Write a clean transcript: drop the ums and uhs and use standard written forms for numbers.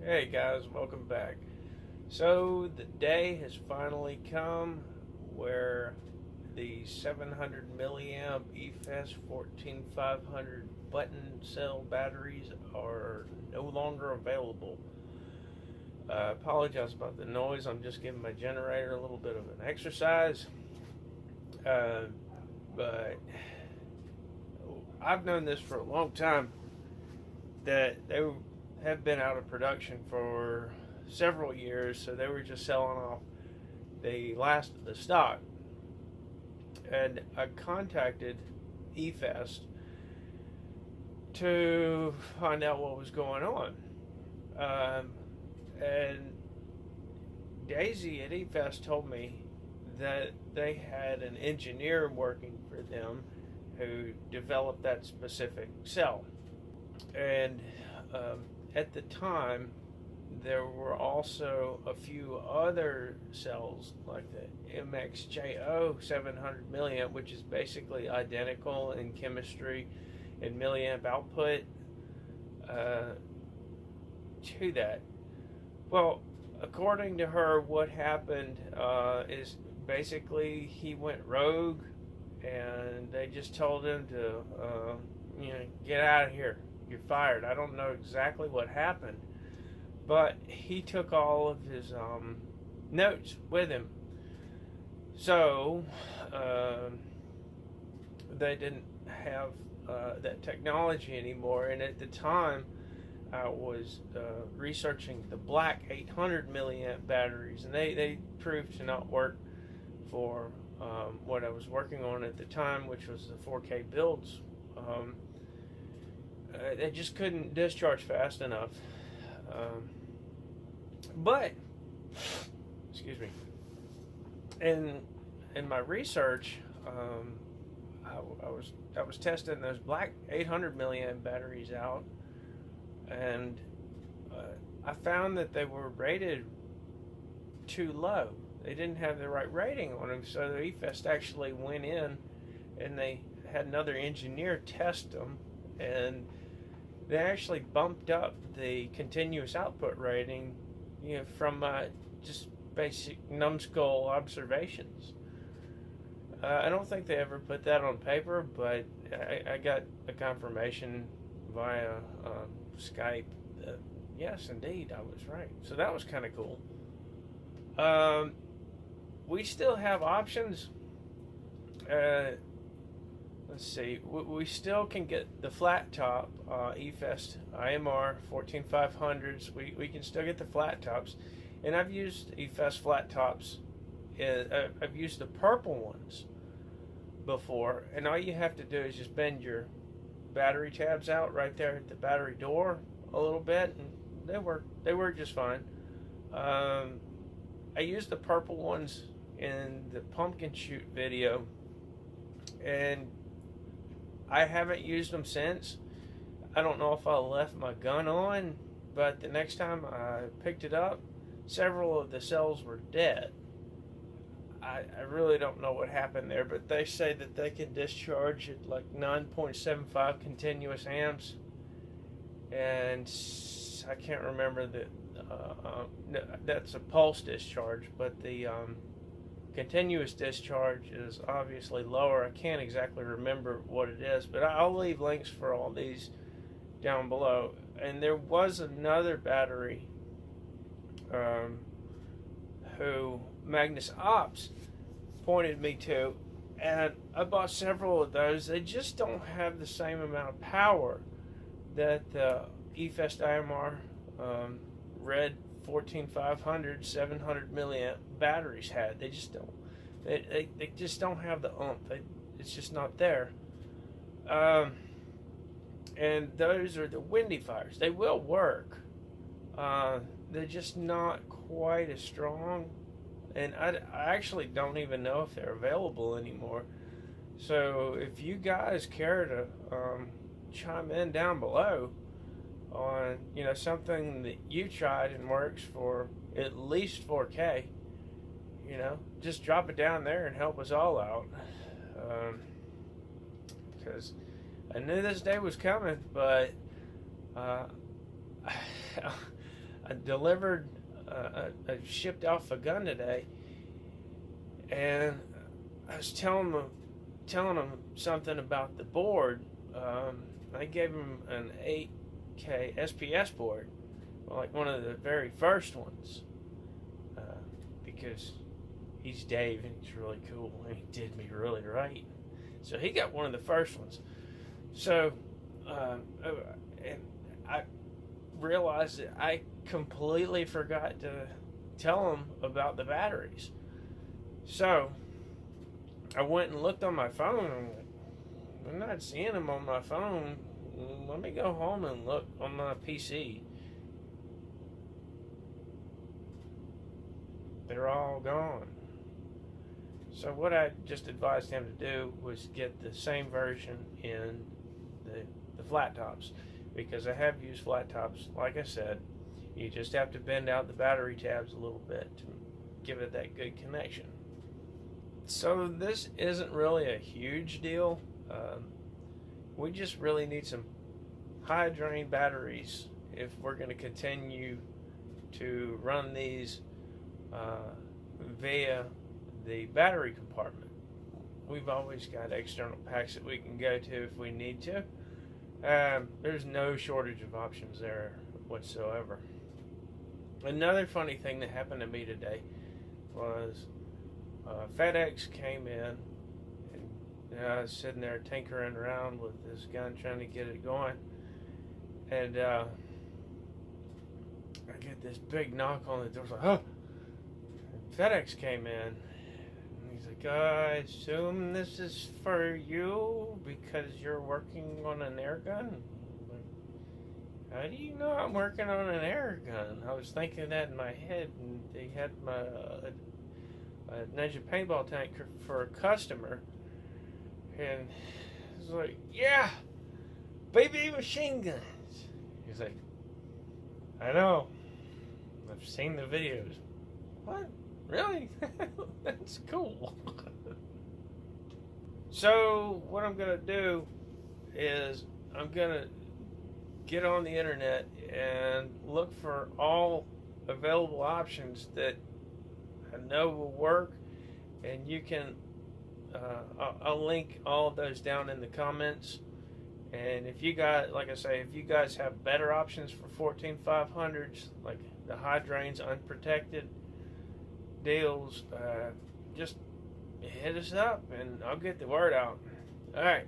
Hey guys, welcome back. So the day has finally come where the 700 milliamp EFES 14500 button cell batteries are no longer available. I apologize about the noise. I'm just giving my generator a little bit of an exercise. Uh, but I've known this for a long time that they have been out of production for several years, so they were just selling off the last of the stock. And I contacted eFest to find out what was going on. And Daisy at eFest told me that they had an engineer working for them who developed that specific cell. And at the time, there were also a few other cells like the MXJO 700 milliamp, which is basically identical in chemistry and milliamp output to that. Well, according to her, what happened is basically he went rogue, and they just told him to, get out of here. You're fired. I don't know exactly what happened, but he took all of his notes with him. So they didn't have that technology anymore. And at the time, I was researching the black 800 milliamp batteries, and they proved to not work for what I was working on at the time, which was the 4K builds. They just couldn't discharge fast enough. But, excuse me, in my research, I was testing those black 800 milliamp batteries out, and I found that they were rated too low. They didn't have the right rating on them, so the eFest actually went in and they had another engineer test them, and they actually bumped up the continuous output rating, from just basic numbskull observations. I don't think they ever put that on paper, but I got a confirmation via Skype that yes, indeed, I was right. So that was kind of cool. We still have options. Let's see, we still can get the flat top eFest IMR 14500s. We can still get the flat tops, and I've used eFest flat tops. I've used the purple ones before, and all you have to do is just bend your battery tabs out right there at the battery door a little bit, and they work just fine. I used the purple ones in the pumpkin shoot video, and I haven't used them since. I don't know if I left my gun on, but the next time I picked it up, several of the cells were dead. I really don't know what happened there, but they say that they can discharge at like 9.75 continuous amps, and I can't remember that's a pulse discharge, but the continuous discharge is obviously lower. I can't exactly remember what it is, but I'll leave links for all these down below. And there was another battery who Magnus Ops pointed me to, and I bought several of those. They just don't have the same amount of power that the eFest IMR Red 14500 700 milliamp batteries had. They just don't. They just don't have the oomph. It's just not there. And those are the Windy Fires. They will work. They're just not quite as strong. And I actually don't even know if they're available anymore. So if you guys care to chime in down below on something that you tried and works for at least 4K, just drop it down there and help us all out. Because I knew this day was coming, but I I delivered, I shipped off a gun today, and I was telling them something about the board. I gave him an 8K SPS board, like one of the very first ones, because he's Dave and he's really cool and he did me really right. So he got one of the first ones. So, and I realized that I completely forgot to tell him about the batteries. So I went and looked on my phone and I'm not seeing them on my phone. Let me go home and look on my PC. They're all gone. So what I just advised him to do was get the same version in the flat tops, because I have used flat tops. Like I said, you just have to bend out the battery tabs a little bit to give it that good connection. So this isn't really a huge deal. We just really need some high drain batteries if we're going to continue to run these via the battery compartment. We've always got external packs that we can go to if we need to. There's no shortage of options there whatsoever. Another funny thing that happened to me today was FedEx came in, and I was sitting there tinkering around with this gun trying to get it going, and I get this big knock on the door. It's like, oh! FedEx came in. He's like, I assume this is for you because you're working on an air gun? How do you know I'm working on an air gun? I was thinking that in my head, and they had my Ninja paintball tank for a customer. And he's like, yeah, baby machine guns. He's like, I know. I've seen the videos. What? Really? That's cool. So what I'm going to do is I'm going to get on the internet and look for all available options that I know will work, and you can I'll link all of those down in the comments. And if you guys, like I say, if you guys have better options for 14500s, like the high drains unprotected deals, just hit us up and I'll get the word out. All right.